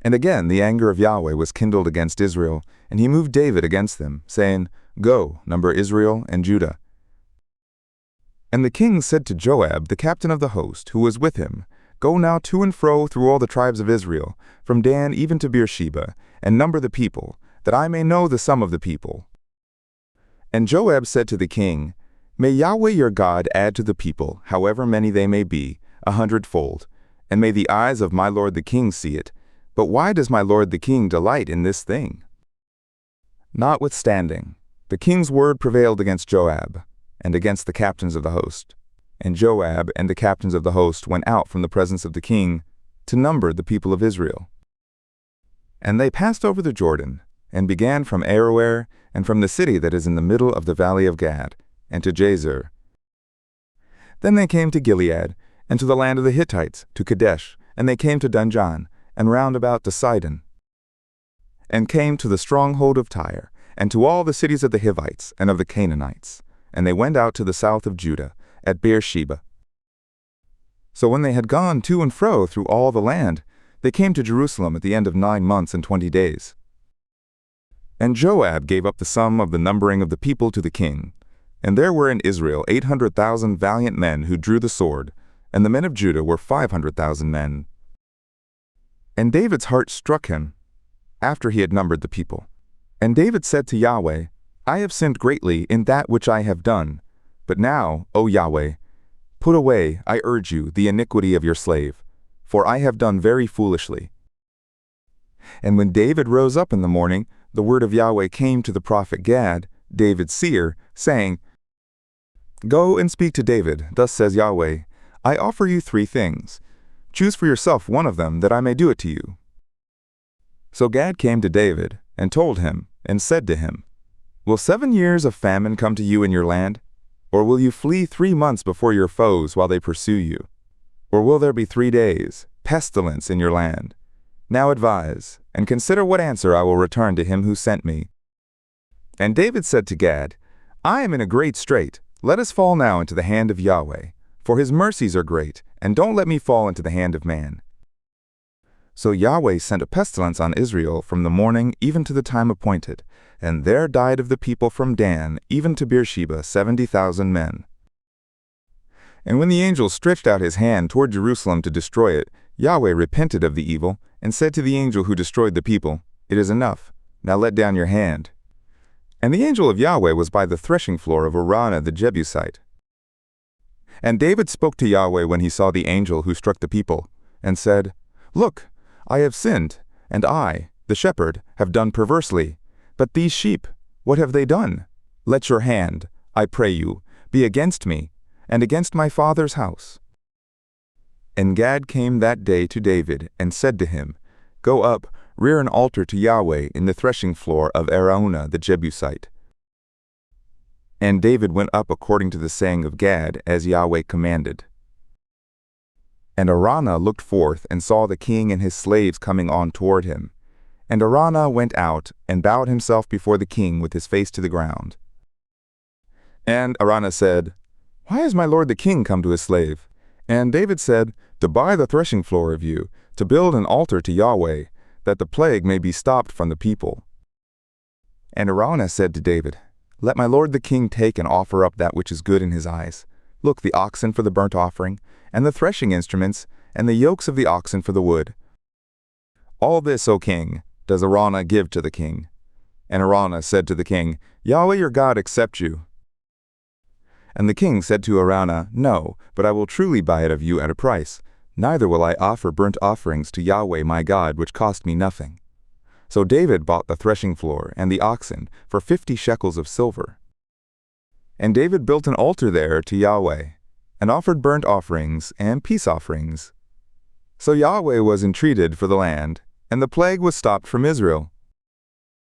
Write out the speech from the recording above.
And again the anger of Yahweh was kindled against Israel, and he moved David against them, saying, Go, number Israel and Judah. And the king said to Joab, the captain of the host, who was with him, Go now to and fro through all the tribes of Israel, from Dan even to Beersheba, and number the people, that I may know the sum of the people. And Joab said to the king, May Yahweh your God add to the people, however many they may be, 100-fold, and may the eyes of my lord the king see it. But why does my lord the king delight in this thing? Notwithstanding, the king's word prevailed against Joab, and against the captains of the host. And Joab and the captains of the host went out from the presence of the king to number the people of Israel. And they passed over the Jordan, and began from Aroer, and from the city that is in the middle of the valley of Gad, and to Jazer. Then they came to Gilead, and to the land of the Hittites, to Kadesh, and they came to Dunjan, and round about to Sidon, and came to the stronghold of Tyre, and to all the cities of the Hivites and of the Canaanites. And they went out to the south of Judah, at Beersheba. So when they had gone to and fro through all the land, they came to Jerusalem at the end of 9 months and 20 days. And Joab gave up the sum of the numbering of the people to the king. And there were in Israel 800,000 valiant men who drew the sword, and the men of Judah were 500,000 men. And David's heart struck him, after he had numbered the people. And David said to Yahweh, I have sinned greatly in that which I have done. But now, O Yahweh, put away, I urge you, the iniquity of your slave, for I have done very foolishly. And when David rose up in the morning, the word of Yahweh came to the prophet Gad, David's seer, saying, Go and speak to David, thus says Yahweh, I offer you 3 things. Choose for yourself one of them, that I may do it to you. So Gad came to David, and told him, and said to him, Will 7 years of famine come to you in your land? Or will you flee 3 months before your foes while they pursue you? Or will there be 3 days, pestilence in your land? Now advise, and consider what answer I will return to him who sent me. And David said to Gad, I am in a great strait. Let us fall now into the hand of Yahweh, for his mercies are great, and don't let me fall into the hand of man. So Yahweh sent a pestilence on Israel from the morning even to the time appointed, and there died of the people from Dan even to Beersheba 70,000 men. And when the angel stretched out his hand toward Jerusalem to destroy it, Yahweh repented of the evil, and said to the angel who destroyed the people, It is enough, now let down your hand. And the angel of Yahweh was by the threshing floor of Araunah the Jebusite. And David spoke to Yahweh when he saw the angel who struck the people, and said, Look, I have sinned, and I, the shepherd, have done perversely. But these sheep, what have they done? Let your hand, I pray you, be against me, and against my father's house. And Gad came that day to David, and said to him, Go up, rear an altar to Yahweh in the threshing floor of Araunah the Jebusite. And David went up according to the saying of Gad, as Yahweh commanded. And Araunah looked forth, and saw the king and his slaves coming on toward him. And Araunah went out, and bowed himself before the king with his face to the ground. And Araunah said, Why has my lord the king come to his slave? And David said, To buy the threshing floor of you, to build an altar to Yahweh, that the plague may be stopped from the people. And Araunah said to David, Let my lord the king take and offer up that which is good in his eyes. Look, the oxen for the burnt offering, and the threshing instruments, and the yokes of the oxen for the wood. All this, O king, does Araunah give to the king. And Araunah said to the king, Yahweh your God accept you. And the king said to Araunah, No, but I will truly buy it of you at a price. Neither will I offer burnt offerings to Yahweh my God, which cost me nothing. So David bought the threshing floor and the oxen for 50 shekels of silver. And David built an altar there to Yahweh, and offered burnt offerings and peace offerings. So Yahweh was entreated for the land, and the plague was stopped from Israel.